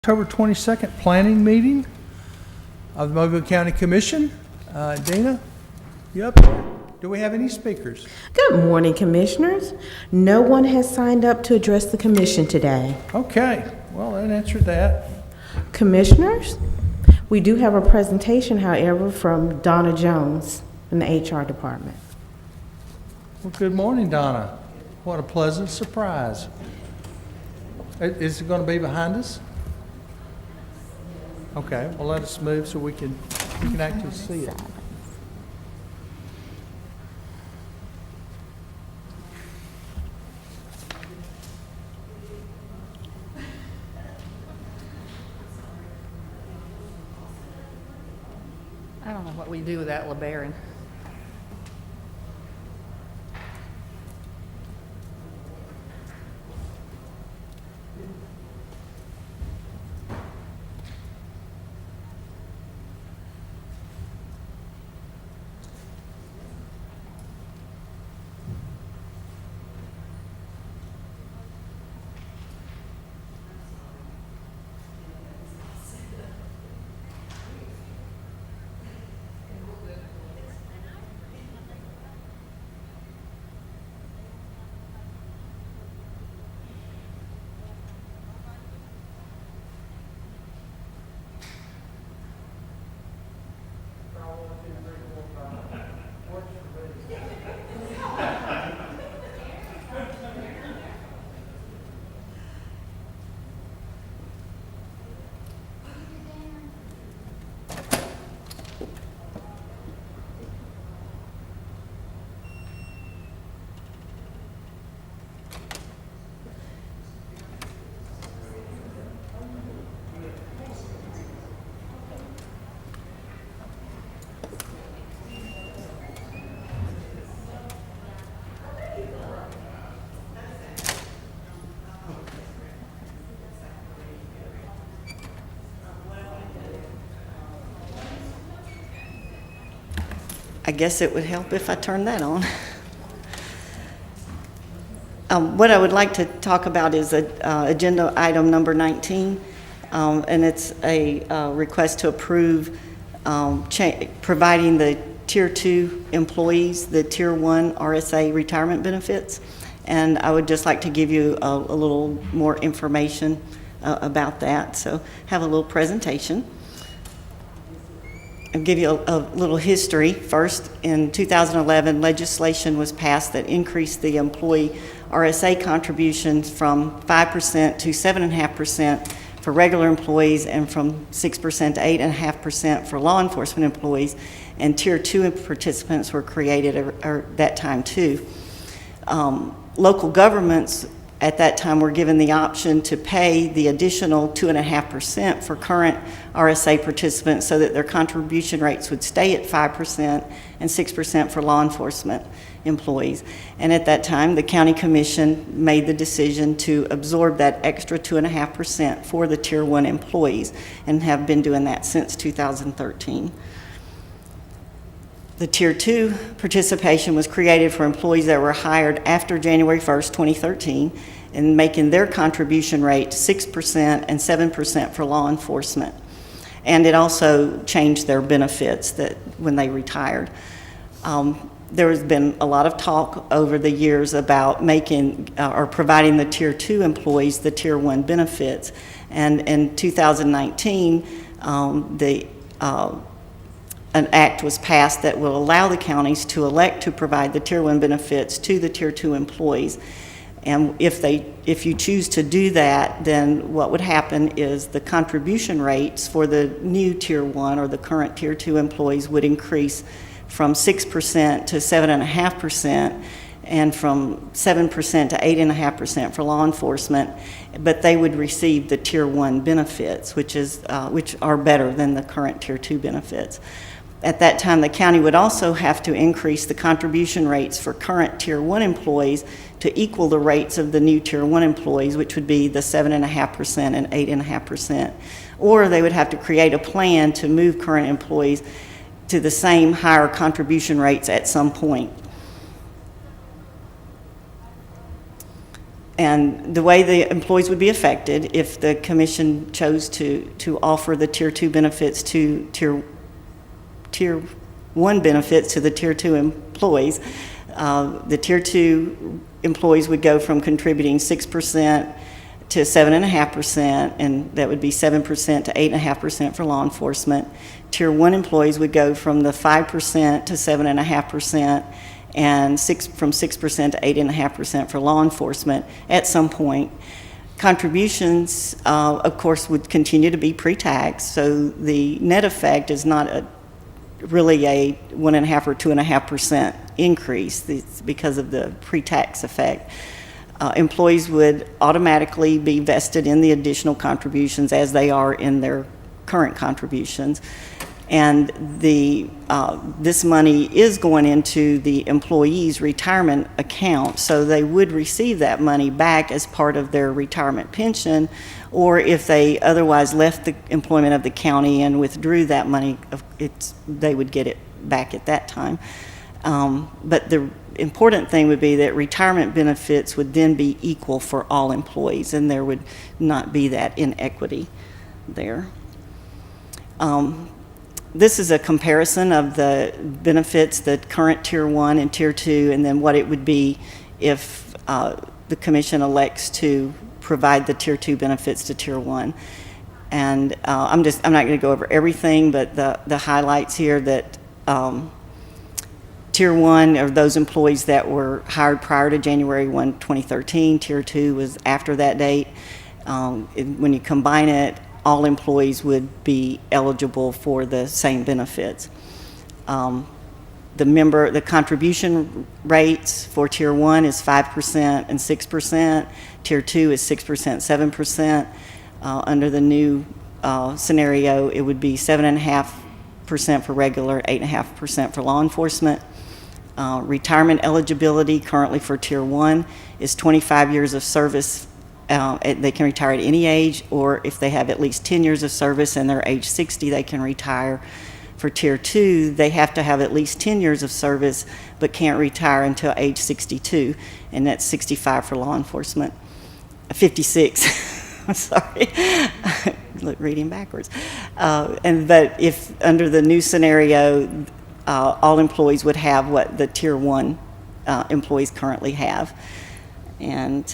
October 22nd planning meeting of the Mobile County Commission. Dina, you up there? Do we have any speakers? Good morning, Commissioners. No one has signed up to address the Commission today. Okay, well, that answered that. Commissioners, we do have a presentation, however, from Donna Jones in the HR Department. Well, good morning, Donna. What a pleasant surprise. Is it going to be behind us? Okay, well, let us move so we can actually see it. I don't know what we do without LeBaron. I guess it would help if I turned that on. What I would like to talk about is agenda item number 19, and it's a request to approve providing the Tier 2 employees the Tier 1 RSA retirement benefits. And I would just like to give you a little more information about that. So have a little presentation. I'll give you a little history. First, in 2011, legislation was passed that increased the employee RSA contributions from 5% to 7.5% for regular employees and from 6% to 8.5% for law enforcement employees. And Tier 2 participants were created at that time too. Local governments at that time were given the option to pay the additional 2.5% for current RSA participants so that their contribution rates would stay at 5% and 6% for law enforcement employees. And at that time, the County Commission made the decision to absorb that extra 2.5% for the Tier 1 employees and have been doing that since 2013. The Tier 2 participation was created for employees that were hired after January 1st, 2013, and making their contribution rate 6% and 7% for law enforcement. And it also changed their benefits that when they retired. There has been a lot of talk over the years about making or providing the Tier 2 employees the Tier 1 benefits. And in 2019, an act was passed that will allow the counties to elect to provide the Tier 1 benefits to the Tier 2 employees. And if you choose to do that, then what would happen is the contribution rates for the new Tier 1 or the current Tier 2 employees would increase from 6% to 7.5%, and from 7% to 8.5% for law enforcement, but they would receive the Tier 1 benefits, which are better than the current Tier 2 benefits. At that time, the county would also have to increase the contribution rates for current Tier 1 employees to equal the rates of the new Tier 1 employees, which would be the 7.5% and 8.5%. Or they would have to create a plan to move current employees to the same higher contribution rates at some point. And the way the employees would be affected, if the commission chose to offer the Tier 2 benefits to Tier 1 benefits to the Tier 2 employees, the Tier 2 employees would go from contributing 6% to 7.5%, and that would be 7% to 8.5% for law enforcement. Tier 1 employees would go from the 5% to 7.5%, and from 6% to 8.5% for law enforcement at some point. Contributions, of course, would continue to be pre-tax, so the net effect is not really a 1.5% or 2.5% increase. It's because of the pre-tax effect. Employees would automatically be vested in the additional contributions as they are in their current contributions. And this money is going into the employee's retirement account, so they would receive that money back as part of their retirement pension, or if they otherwise left the employment of the county and withdrew that money, they would get it back at that time. But the important thing would be that retirement benefits would then be equal for all employees, and there would not be that inequity there. This is a comparison of the benefits, the current Tier 1 and Tier 2, and then what it would be if the commission elects to provide the Tier 2 benefits to Tier 1. And I'm not going to go over everything, but the highlights here that Tier 1 are those employees that were hired prior to January 1, 2013. Tier 2 was after that date. When you combine it, all employees would be eligible for the same benefits. The contribution rates for Tier 1 is 5% and 6%. Tier 2 is 6%, 7%. Under the new scenario, it would be 7.5% for regular, 8.5% for law enforcement. Retirement eligibility currently for Tier 1 is 25 years of service. They can retire at any age, or if they have at least 10 years of service and they're age 60, they can retire. For Tier 2, they have to have at least 10 years of service, but can't retire until age 62, and that's 65 for law enforcement. 56, I'm sorry, reading backwards. But if under the new scenario, all employees would have what the Tier 1 employees currently have. And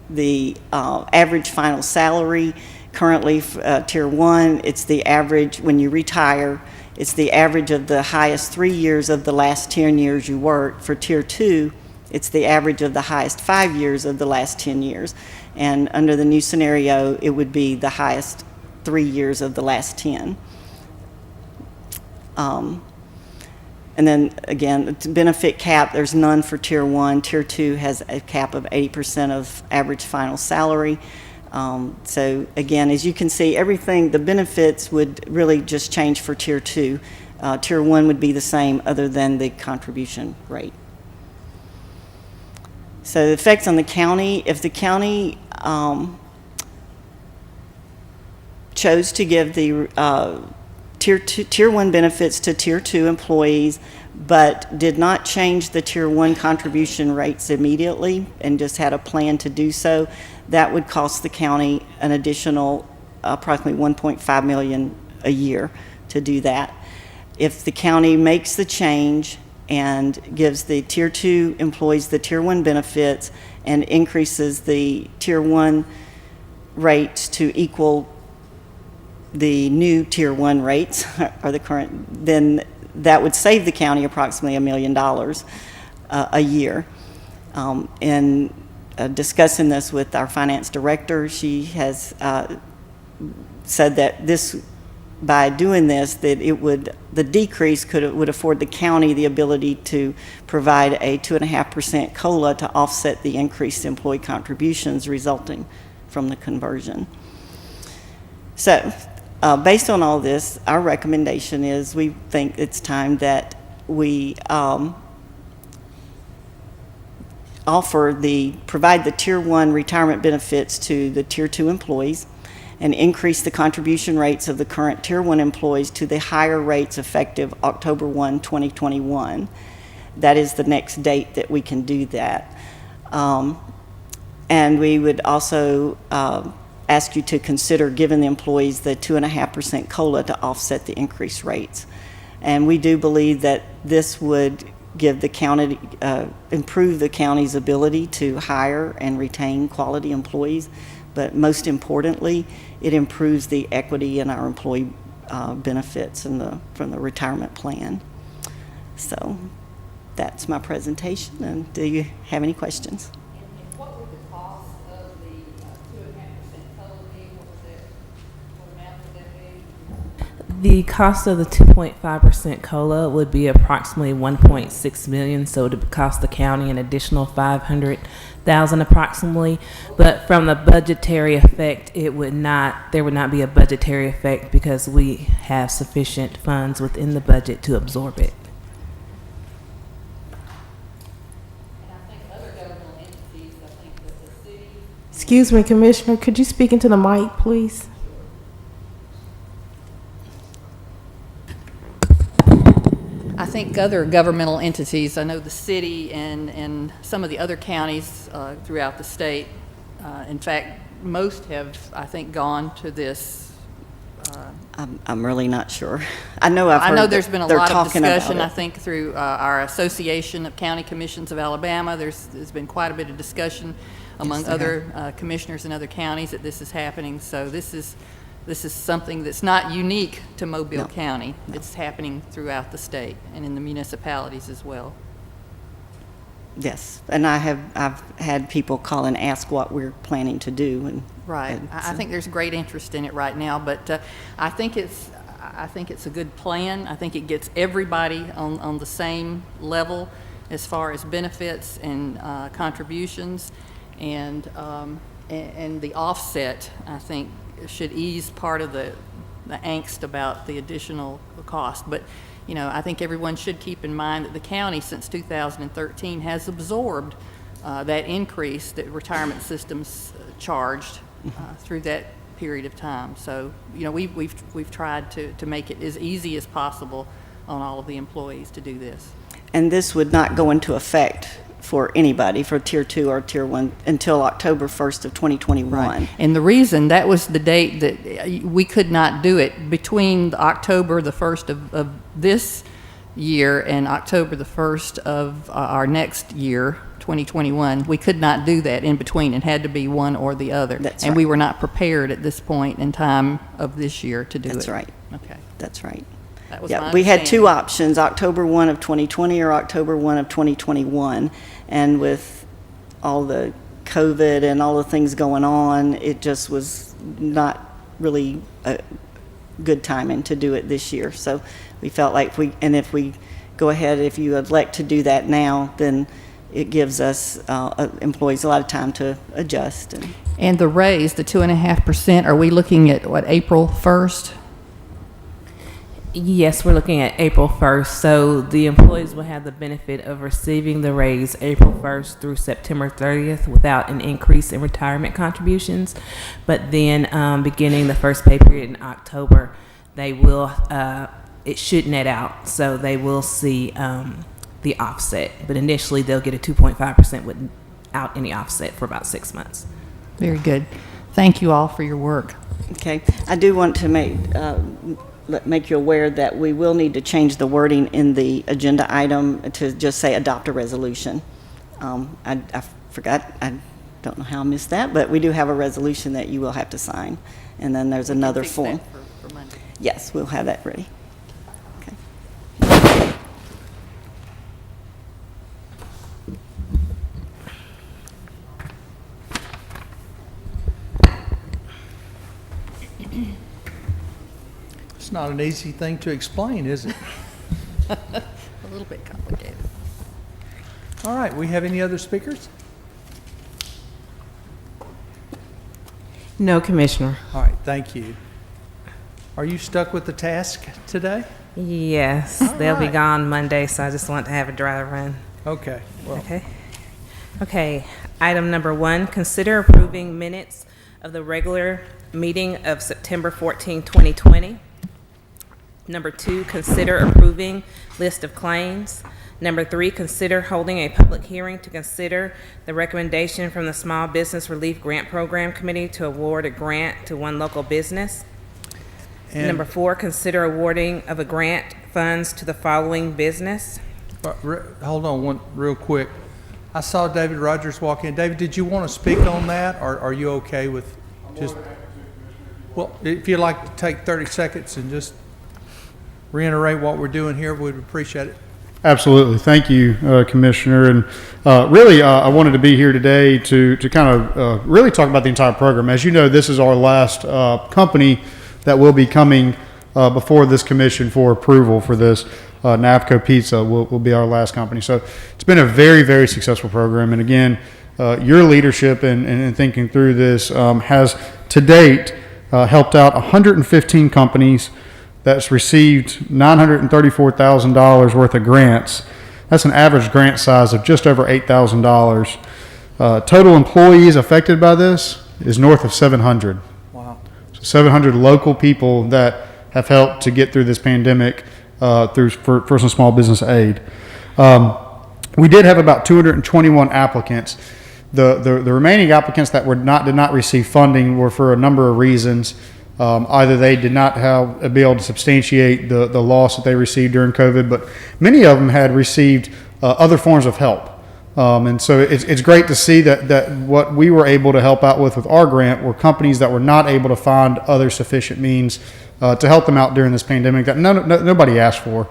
the average final salary currently Tier 1, it's the average when you retire, it's the average of the highest 3 years of the last 10 years you worked. For Tier 2, it's the average of the highest 5 years of the last 10 years. And under the new scenario, it would be the highest 3 years of the last 10. And then again, the benefit cap, there's none for Tier 1. Tier 2 has a cap of 80% of average final salary. So again, as you can see, everything, the benefits would really just change for Tier 2. Tier 1 would be the same other than the contribution rate. So the effects on the county, if the county chose to give the Tier 1 benefits to Tier 2 employees, but did not change the Tier 1 contribution rates immediately and just had a plan to do so, that would cost the county an additional approximately $1.5 million a year to do that. If the county makes the change and gives the Tier 2 employees the Tier 1 benefits and increases the Tier 1 rates to equal the new Tier 1 rates, or the current, then that would save the county approximately $1 million a year. In discussing this with our finance director, she has said that by doing this, that the decrease would afford the county the ability to provide a 2.5% COLA to offset the increased employee contributions resulting from the conversion. So, based on all this, our recommendation is we think it's time that we provide the Tier 1 retirement benefits to the Tier 2 employees and increase the contribution rates of the current Tier 1 employees to the higher rates effective October 1, 2021. That is the next date that we can do that. And we would also ask you to consider giving the employees the 2.5% COLA to offset the increased rates. And we do believe that this would give the county, improve the county's ability to hire and retain quality employees. But most importantly, it improves the equity in our employee benefits from the retirement plan. So that's my presentation. And do you have any questions? And what would the cost of the 2.5% COLA be? What amount would that be? The cost of the 2.5% COLA would be approximately $1.6 million, so it would cost the county an additional $500,000 approximately. But from the budgetary effect, there would not be a budgetary effect because we have sufficient funds within the budget to absorb it. And I think other governmental entities, I think that the city, Excuse me, Commissioner, could you speak into the mic, please? I think other governmental entities, I know the city and some of the other counties throughout the state, in fact, most have, I think, gone to this. I'm really not sure. I know I've heard There's been a they're lot of talking about discussion, it. I think, through our Association of County Commissions of Alabama. There's been quite a bit of discussion among Yes, there other commissioners in other counties that this is happening. So this is something that's not unique to Mobile No. County. It's happening throughout the state and in the municipalities as well. Yes, and I've had people call and ask what we're planning to do, and Right. and I so- think there's great interest in it right now, but I think it's a good plan. I think it gets everybody on the same level as far as benefits and contributions, and the offset, I think, should ease part of the angst about the additional cost. But I think everyone should keep in mind that the county, since 2013, has absorbed that increase that retirement systems charged through that period of time. So, we've tried to make it as easy as possible on all of the employees to do this. And this would not go into effect for anybody, for Tier 2 or Tier 1, until October 1st of 2021. And the reason, that was the date that we could not do it between October the 1st of this year and October the 1st of our next year, 2021. We could not do that in between. It had to be one or the other. That's and we right. were not prepared at this point in time of this year to do it. That's right. Okay. That's right. That was Yeah, my we had two understanding. options, October 1 of 2020 or October 1 of 2021. And with all the COVID and all the things going on, it just was not really a good timing to do it this year. So we felt like if we go ahead, if you elect to do that now, then it gives us employees a lot of time to adjust. And the raise, the 2.5%, are we looking at, April 1st? Yes, we're looking at April 1st. So the employees will have the benefit of receiving the raise April 1st through September 30th without an increase in retirement contributions. But then beginning the first pay period in October, they will, it should net out. So they will see the offset. But initially they'll get a 2.5% without any offset for about 6 months. Very good. Thank you all for your work. Okay, I do want to make you aware that we will need to change the wording in the agenda item to just say adopt a resolution. I forgot, I don't know how I missed that, but we do have a resolution that you will have to sign. And then there's another Fix form. that for Monday. Yes, we'll have that ready. Okay. It's not an easy thing to explain, is it? A little bit complicated. All right, we have any other speakers? No, Commissioner. All right, thank you. Are you stuck with the task today? Yes, All they'll be right. gone Monday, so I just want to have a dry run. Okay, well, Okay. Item number 1, consider approving minutes of the regular meeting of September 14, 2020. Number 2, consider approving list of claims. Number 3, consider holding a public hearing to consider the recommendation from the Small Business Relief Grant Program Committee to award a grant to one local business. And- Number 4, consider awarding of a grant funds to the following business. Hold on one real quick. I saw David Rogers walk in. David, did you want to speak on that, or are you okay with just? Well, if you'd like to take 30 seconds and just reiterate what we're doing here, we'd appreciate it. Absolutely. Thank you, Commissioner. And really, I wanted to be here today to kind of really talk about the entire program. As you know, this is our last company that will be coming before this commission for approval for this. Navco Pizza will be our last company. So it's been a very, very successful program. And again, your leadership in thinking through this has to date helped out 115 companies. That's received $934,000 worth of grants. That's an average grant size of just over $8,000. Total employees affected by this is north of 700. Wow. So 700 local people that have helped to get through this pandemic through for some small business aid. We did have about 221 applicants. The remaining applicants that did not receive funding were for a number of reasons. Either they did not be able to substantiate the loss that they received during COVID, but many of them had received other forms of help. And so it's great to see that what we were able to help out with our grant were companies that were not able to find other sufficient means to help them out during this pandemic that nobody asked for.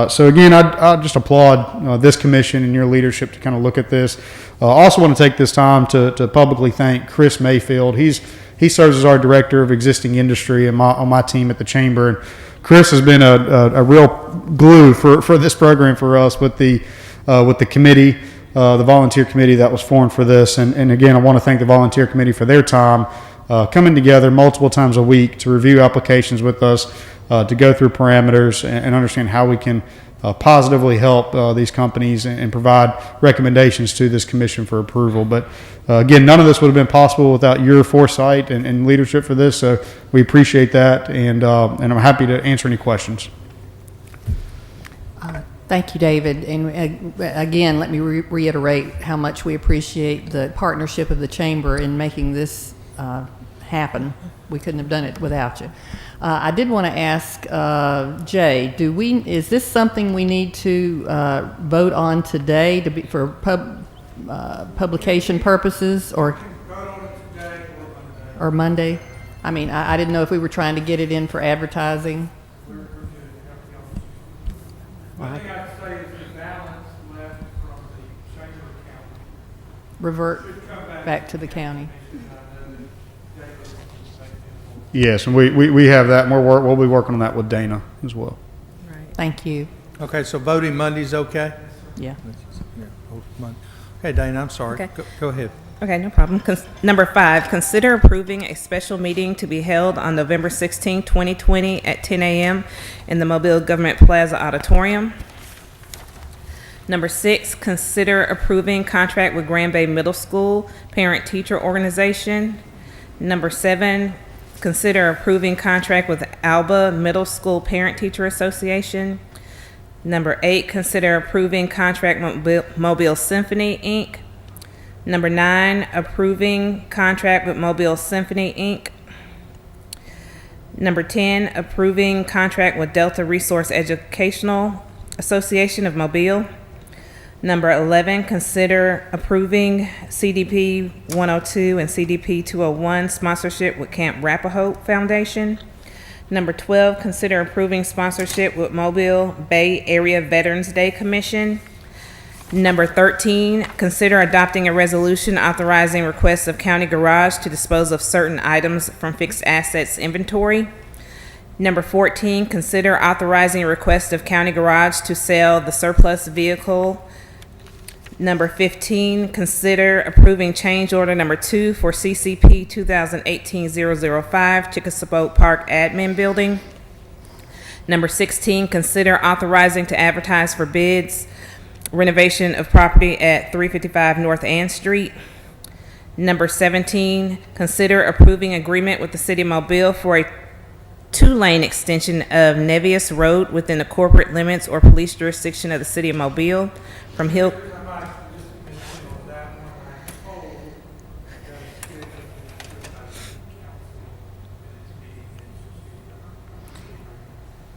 So again, I just applaud this commission and your leadership to kind of look at this. I also want to take this time to publicly thank Chris Mayfield. He serves as our director of existing industry on my team at the chamber. And Chris has been a real glue for this program for us with the committee, the volunteer committee that was formed for this. And again, I want to thank the volunteer committee for their time coming together multiple times a week to review applications with us, to go through parameters and understand how we can positively help these companies and provide recommendations to this commission for approval. But again, none of this would have been possible without your foresight and leadership for this. So we appreciate that, and I'm happy to answer any questions. Thank you, David. And again, let me reiterate how much we appreciate the partnership of the Chamber in making this happen. We couldn't have done it without you. I did want to ask Jay, is this something we need to vote on today for publication purposes, or Monday? I mean, I didn't know if we were trying to get it in for advertising. One thing I'd say is the balance left from the chamber account Revert back to the county. Yes, and we have that, and we'll be working on that with Dana as well. Thank you. Okay, so voting Monday's okay? Yeah. Okay, Dana, I'm sorry. Okay. Go ahead. Okay, no problem. Number 5, consider approving a special meeting to be held on November 16, 2020 at 10 a.m. in the Mobile Government Plaza Auditorium. Number 6, consider approving contract with Grand Bay Middle School Parent-Teacher Organization. Number 7, consider approving contract with Alba Middle School Parent-Teacher Association. Number 8, consider approving contract with Mobile Symphony, Inc. Number 9, approving contract with Mobile Symphony, Inc. Number 10, approving contract with Delta Resource Educational Association of Mobile. Number 11, consider approving CDP 102 and CDP 201 sponsorship with Camp Arapahoe Foundation. Number 12, consider approving sponsorship with Mobile Bay Area Veterans Day Commission. Number 13, consider adopting a resolution authorizing requests of county garage to dispose of certain items from fixed assets inventory. Number 14, consider authorizing a request of county garage to sell the surplus vehicle. Number 15, consider approving change order number 2 for CCP 2018-005 Chickasaw Park Admin Building. Number 16, consider authorizing to advertise for bids renovation of property at 355 North Ann Street. Number 17, consider approving agreement with the City of Mobile for a two-lane extension of Nevius Road within the corporate limits or police jurisdiction of the city of Mobile from Hill.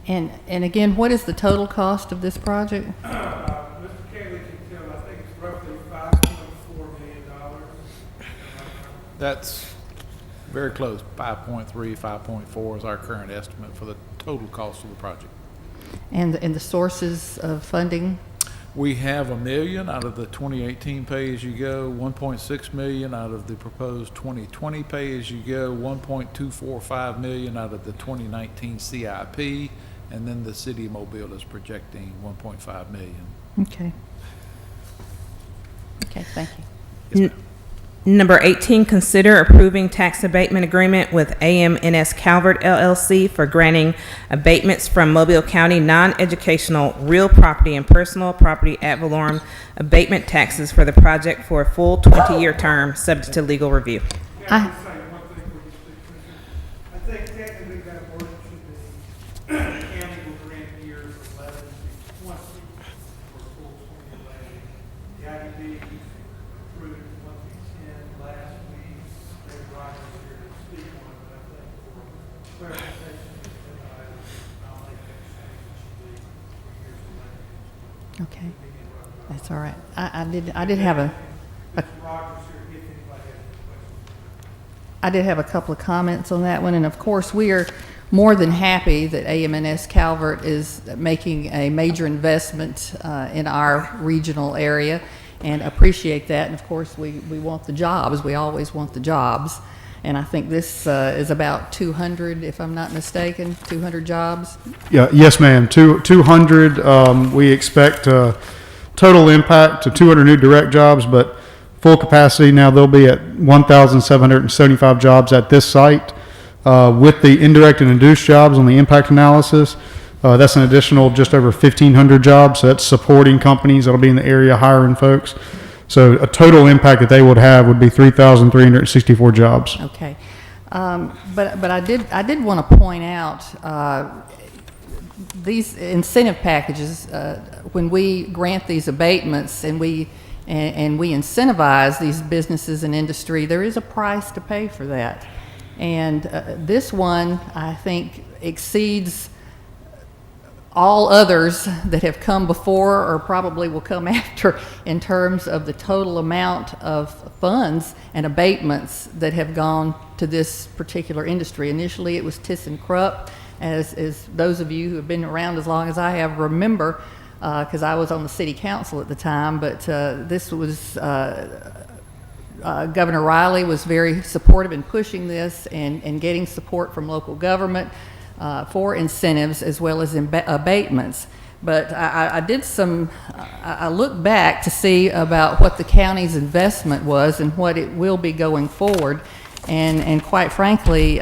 And again, what is the total cost of this project? Mr. Kelly can tell, I think it's roughly $5.4 million. That's very close, 5.3, 5.4 is our current estimate for the total cost of the project. And the sources of funding? We have $1 million out of the 2018 pay-as-you-go, 1.6 million out of the proposed 2020 pay-as-you-go, 1.245 million out of the 2019 CIP, and then the city of Mobile is projecting 1.5 million. Okay. Okay, thank you. Number 18, consider approving tax abatement agreement with AMNS Calvert LLC for granting abatements from Mobile County non-educational real property and personal property ad valorem abatement taxes for the project for a full 20-year term, subject to legal review. I- I think technically that word should be, the county will grant years 11 to 20 for a full 20 delay. The IDB approved 2010 last week. David Rogers here to speak on it, but I think for clarification, I'll make that change. It should be for years 11. Okay, that's all right. I did have a Mr. Rogers here, if anybody has any questions. I did have a couple of comments on that one, and of course, we are more than happy that AMNS Calvert is making a major investment in our regional area, and appreciate that. And of course, we want the jobs. We always want the jobs. And I think this is about 200, if I'm not mistaken, 200 jobs. Yeah, yes, ma'am. 200. We expect total impact to 200 new direct jobs, but full capacity now they'll be at 1,775 jobs at this site. With the indirect and induced jobs on the impact analysis, that's an additional just over 1,500 jobs. So that's supporting companies that'll be in the area hiring folks. So a total impact that they would have would be 3,364 jobs. Okay, but I did want to point out these incentive packages. When we grant these abatements and we incentivize these businesses and industry, there is a price to pay for that. And this one, I think, exceeds all others that have come before or probably will come after in terms of the total amount of funds and abatements that have gone to this particular industry. Initially, it was ThyssenKrupp, as those of you who have been around as long as I have remember, because I was on the city council at the time, but this was, Governor Riley was very supportive in pushing this and getting support from local government for incentives as well as abatements. But I looked back to see about what the county's investment was and what it will be going forward, and quite frankly,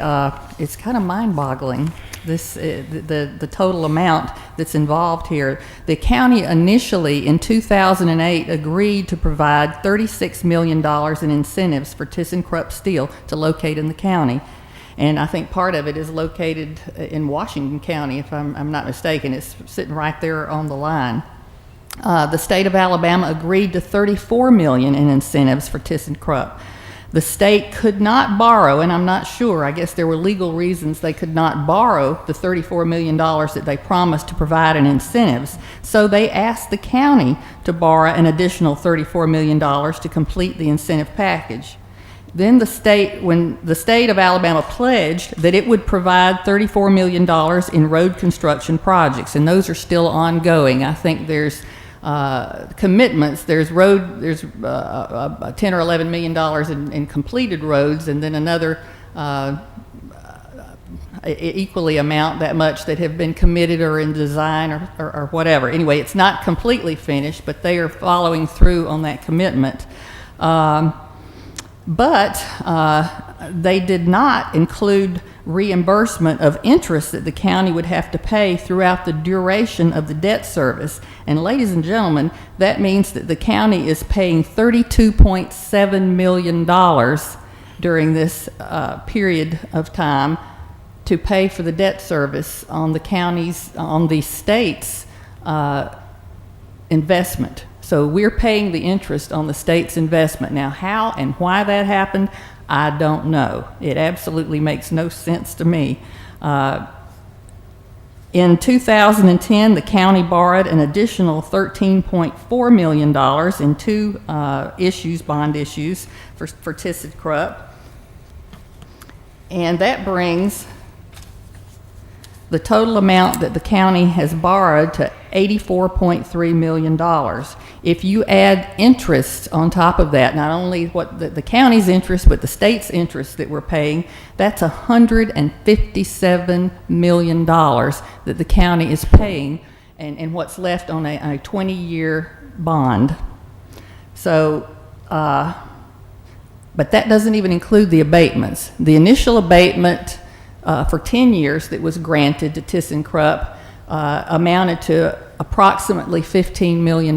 it's kind of mind-boggling. The total amount that's involved here. The county initially in 2008 agreed to provide $36 million in incentives for ThyssenKrupp Steel to locate in the county. And I think part of it is located in Washington County, if I'm not mistaken. It's sitting right there on the line. The state of Alabama agreed to $34 million in incentives for ThyssenKrupp. The state could not borrow, and I'm not sure, I guess there were legal reasons they could not borrow the $34 million that they promised to provide in incentives. So they asked the county to borrow an additional $34 million to complete the incentive package. Then when the state of Alabama pledged that it would provide $34 million in road construction projects, and those are still ongoing. I think there's commitments. There's 10 or $11 million in completed roads, and then another equally amount that much that have been committed or in design or whatever. Anyway, it's not completely finished, but they are following through on that commitment. But they did not include reimbursement of interest that the county would have to pay throughout the duration of the debt service. And ladies and gentlemen, that means that the county is paying $32.7 million during this period of time to pay for the debt service on the state's investment. So we're paying the interest on the state's investment. Now, how and why that happened, I don't know. It absolutely makes no sense to me. In 2010, the county borrowed an additional $13.4 million in two bond issues for ThyssenKrupp. And that brings the total amount that the county has borrowed to $84.3 million. If you add interest on top of that, not only what the county's interest, but the state's interest that we're paying, that's $157 million that the county is paying and what's left on a 20-year bond. So, but that doesn't even include the abatements. The initial abatement for 10 years that was granted to ThyssenKrupp amounted to approximately $15 million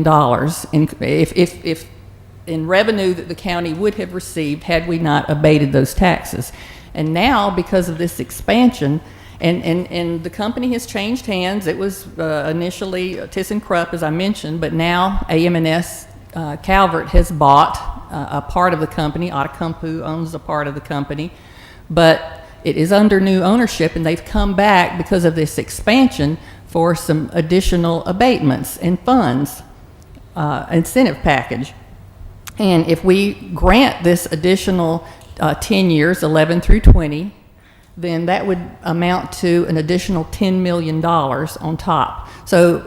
in revenue that the county would have received had we not abated those taxes. And now, because of this expansion, and the company has changed hands. It was initially ThyssenKrupp, as I mentioned, but now AM&S Calvert has bought a part of the company. Outokumpu owns a part of the company, but it is under new ownership, and they've come back because of this expansion for some additional abatements and funds, incentive package. And if we grant this additional 10 years, 11 through 20, then that would amount to an additional $10 million on top. So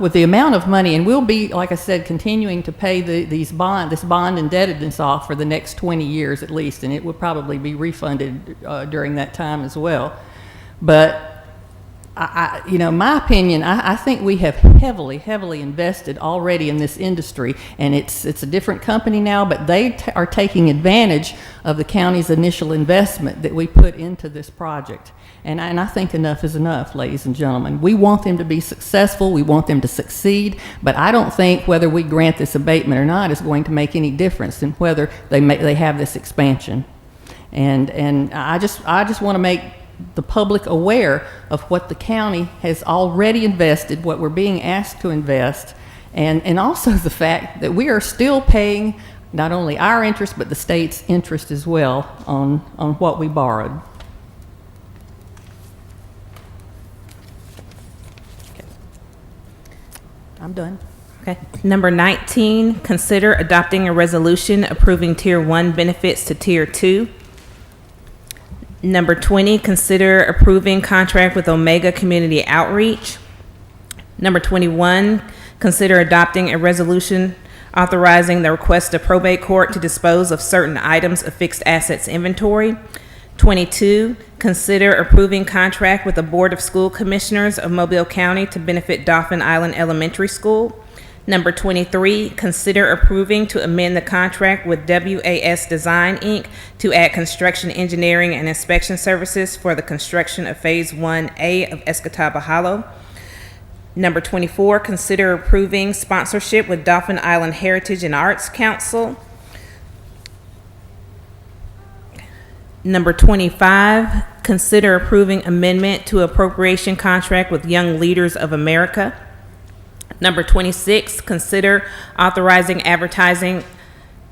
with the amount of money, and we'll be, like I said, continuing to pay this bond indebtedness off for the next 20 years at least, and it will probably be refunded during that time as well. But my opinion, I think we have heavily invested already in this industry, and it's a different company now, but they are taking advantage of the county's initial investment that we put into this project. And I think enough is enough, ladies and gentlemen. We want them to be successful. We want them to succeed. But I don't think whether we grant this abatement or not is going to make any difference in whether they have this expansion. And I just want to make the public aware of what the county has already invested, what we're being asked to invest, and also the fact that we are still paying not only our interest but the state's interest as well on what we borrowed. I'm done. Okay. Number 19, consider adopting a resolution approving Tier 1 benefits to Tier 2. Number 20, consider approving contract with Omega Community Outreach. Number 21, consider adopting a resolution authorizing the request of probate court to dispose of certain items of fixed assets inventory. 22, consider approving contract with the Board of School Commissioners of Mobile County to benefit Dauphin Island Elementary School. Number 23, consider approving to amend the contract with WAS Design, Inc. to add construction, engineering, and inspection services for the construction of Phase 1A of Escataba Hollow. Number 24, consider approving sponsorship with Dauphin Island Heritage and Arts Council. Number 25, consider approving amendment to appropriation contract with Young Leaders of America. Number 26, consider authorizing advertising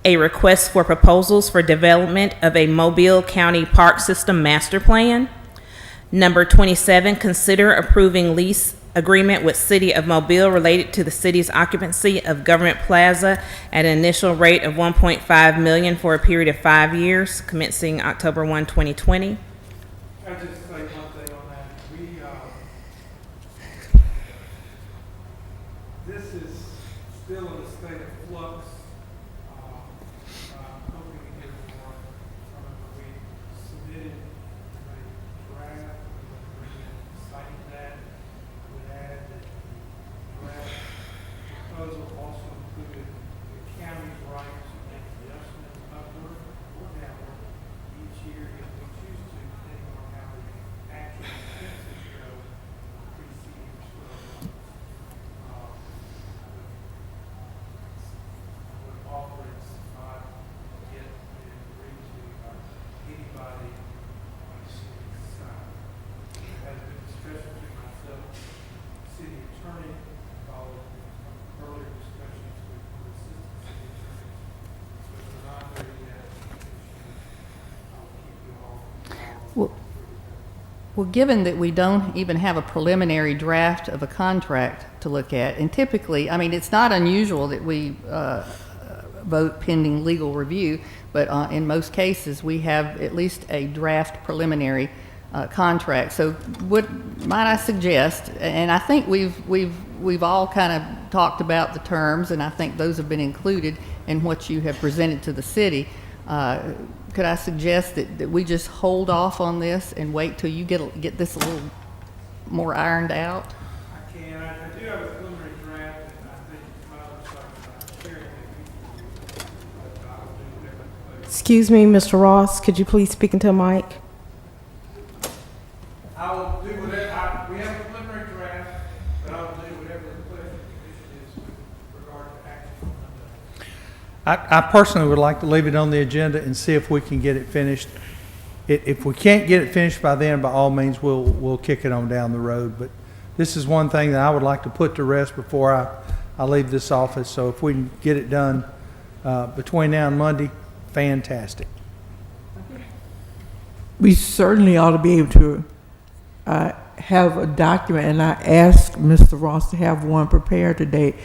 a request for proposals for development of a Mobile County Park System Master Plan. Number 27, consider approving lease agreement with City of Mobile related to the city's occupancy of Government Plaza at an initial rate of $1.5 million for a period of 5 years, commencing October 1, 2020. Can I just say one thing on that? This is still in a state of flux. Hoping to get more from it. We submitted a draft agreement citing that. We add that the draft proposal also included the county's right to make adjustments upward or downward each year if we choose to, depending on how the actual expenses go preceding 12 months. money followed from earlier discussions with assistant city attorneys, but we're not there yet. I'll keep you all. Well, given that we don't even have a preliminary draft of a contract to look at, and typically, I mean, it's not unusual that we vote pending legal review, but in most cases, we have at least a draft preliminary contract. So might I suggest, and I think we've all kind of talked about the terms, and I think those have been included in what you have presented to the city. Could I suggest that we just hold off on this and wait till you get this a little more ironed out? I can. I do have a preliminary draft, and I think my other side about sharing it, but I'll do whatever. Excuse me, Mr. Ross, could you please speak into a mic? I will do whatever, we have a preliminary draft, but I will do whatever the pleasure of the commission is with regard to action on Monday. I personally would like to leave it on the agenda and see if we can get it finished. If we can't get it finished by then, by all means, we'll kick it on down the road. But this is one thing that I would like to put to rest before I leave this office. So if we can get it done between now and Monday, fantastic. We certainly ought to be able to have a document, and I asked Mr. Ross to have one prepared today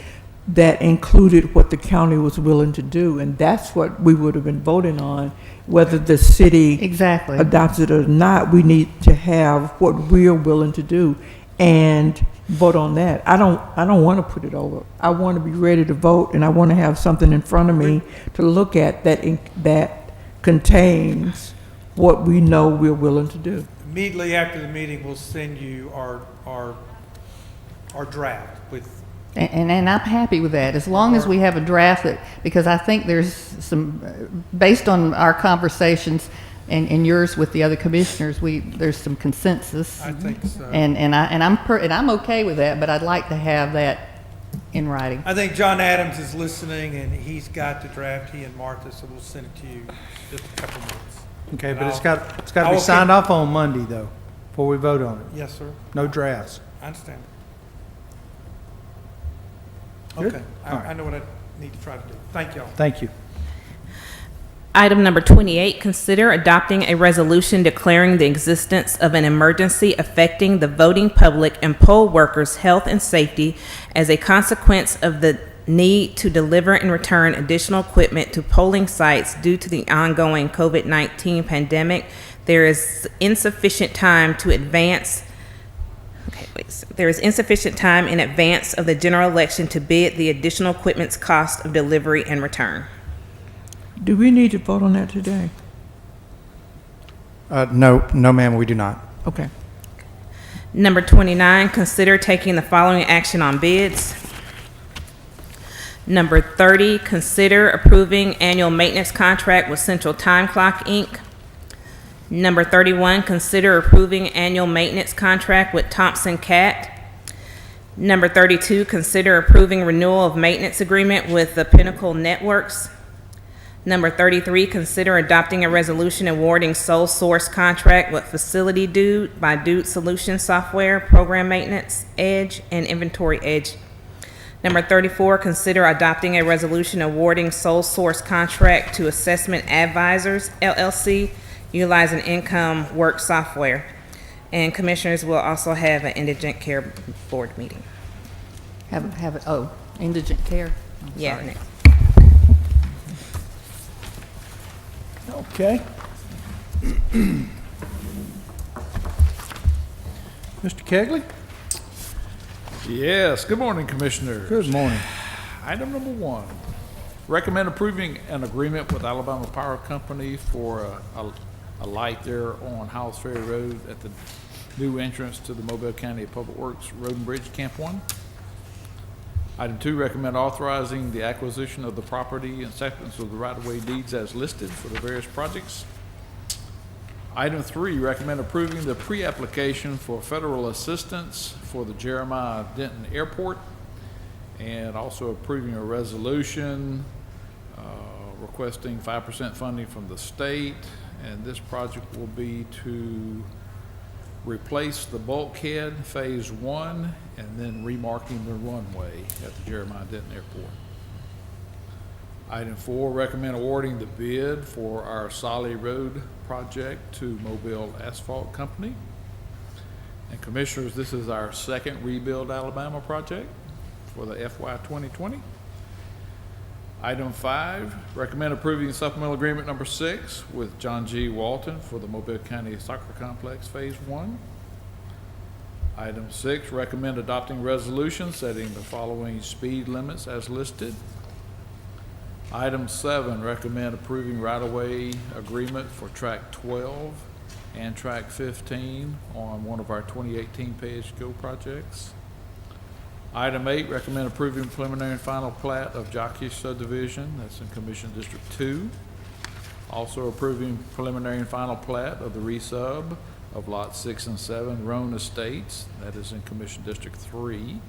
that included what the county was willing to do, and that's what we would have been voting on. Whether the city Exactly. adopts it or not, we need to have what we're willing to do and vote on that. I don't want to put it over. I want to be ready to vote, and I want to have something in front of me to look at that contains what we know we're willing to do. Immediately after the meeting, we'll send you our draft with. And I'm happy with that, as long as we have a draft that, because I think there's some, based on our conversations and yours with the other commissioners, there's some consensus. I think so. And I'm okay with that, but I'd like to have that in writing. I think John Adams is listening, and he's got the draft, he and Martha, so we'll send it to you in just a couple minutes. Okay, but it's got to be signed off on Monday, though, before we vote on it. Yes, sir. No drafts. I understand. Good. Okay, All right. I know what I need to try to do. Thank y'all. Thank you. Item number 28, consider adopting a resolution declaring the existence of an emergency affecting the voting public and poll workers' health and safety as a consequence of the need to deliver and return additional equipment to polling sites due to the ongoing COVID-19 pandemic. There is insufficient time in advance of the general election to bid the additional equipment's cost of delivery and return. Do we need to vote on that today? No, ma'am, we do not. Okay. Number 29, consider taking the following action on bids. Number 30, consider approving annual maintenance contract with Central Time Clock, Inc. Number 31, consider approving annual maintenance contract with Thompson Cat. Number 32, consider approving renewal of maintenance agreement with the Pinnacle Networks. Number 33, consider adopting a resolution awarding sole source contract with Facility Dude by Dude Solution Software, Program Maintenance Edge, and Inventory Edge. Number 34, consider adopting a resolution awarding sole source contract to Assessment Advisors, LLC, utilizing Income Work Software. And commissioners will also have an Indigent Care Board meeting. Indigent care. I'm Yeah, sorry. next. Okay. Mr. Kegley? Yes, good morning, Commissioners. Good morning. Item number 1, recommend approving an agreement with Alabama Power Company for a light there on Howells Ferry Road at the new entrance to the Mobile County Public Works Road and Bridge Camp 1. Item 2, recommend authorizing the acquisition of the property and acceptance of the right-of-way deeds as listed for the various projects. Item 3, recommend approving the pre-application for federal assistance for the Jeremiah Denton Airport, and also approving a resolution requesting 5% funding from the state, and this project will be to replace the bulkhead, phase 1, and then remarking the runway at the Jeremiah Denton Airport. Item 4, recommend awarding the bid for our Solly Road project to Mobile Asphalt Company. And Commissioners, this is our second Rebuild Alabama project for the FY 2020. Item 5, recommend approving supplemental agreement number 6 with John G. Walton for the Mobile County Soccer Complex Phase 1. Item 6, recommend adopting resolution setting the following speed limits as listed. Item 7, recommend approving right-of-way agreement for track 12 and track 15 on one of our 2018 pay-as-you-go projects. Item 8, recommend approving preliminary and final plat of Jockish subdivision, that's in Commission District 2. Also approving preliminary and final plat of the resub of Lot 6 and 7, Roan Estates, that is in Commission District 3.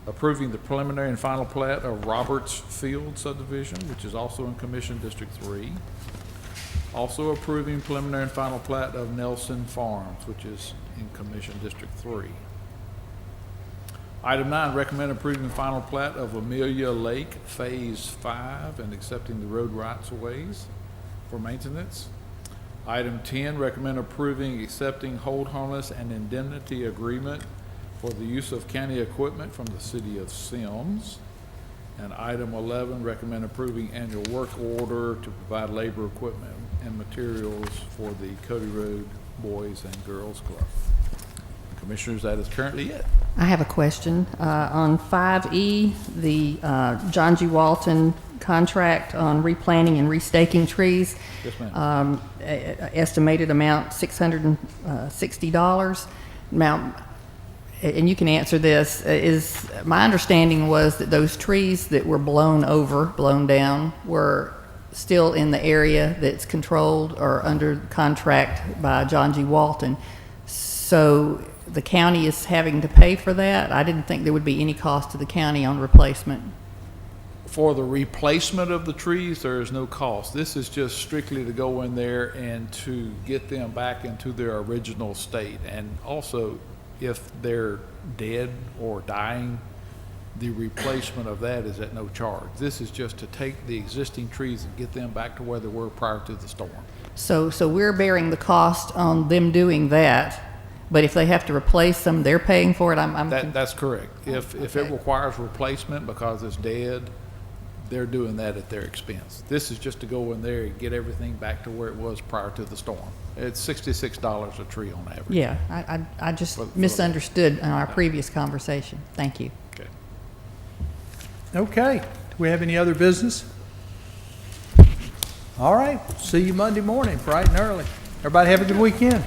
Approving the preliminary and final plat of Roberts Field subdivision, which is also in Commission District 3. Also approving preliminary and final plat of Nelson Farms, which is in Commission District 3. Item 9, recommend approving final plat of Amelia Lake Phase 5 and accepting the road rights-of-ways for maintenance. Item 10, recommend approving accepting hold harmless and indemnity agreement for the use of county equipment from the city of Sims. And item 11, recommend approving annual work order to provide labor, equipment, and materials for the Cody Road Boys and Girls Club. Commissioners, that is currently it. I have a question. On 5E, the John G. Walton contract on replanting and restaking trees. Yes, ma'am. Estimated amount $660. Now, and you can answer this, is my understanding was that those trees that were blown down, were still in the area that's controlled or under contract by John G. Walton. So the county is having to pay for that? I didn't think there would be any cost to the county on replacement. For the replacement of the trees, there is no cost. This is just strictly to go in there and to get them back into their original state. And also, if they're dead or dying, the replacement of that is at no charge. This is just to take the existing trees and get them back to where they were prior to the storm. So we're bearing the cost on them doing that, but if they have to replace them, they're paying for it? That's correct. If it requires replacement because it's dead, they're doing that at their expense. This is just to go in there and get everything back to where it was prior to the storm. It's $66 a tree on average. Yeah, I just misunderstood in our previous conversation. Thank you. Okay. Okay, do we have any other business? All right, see you Monday morning, bright and early. Everybody have a good weekend.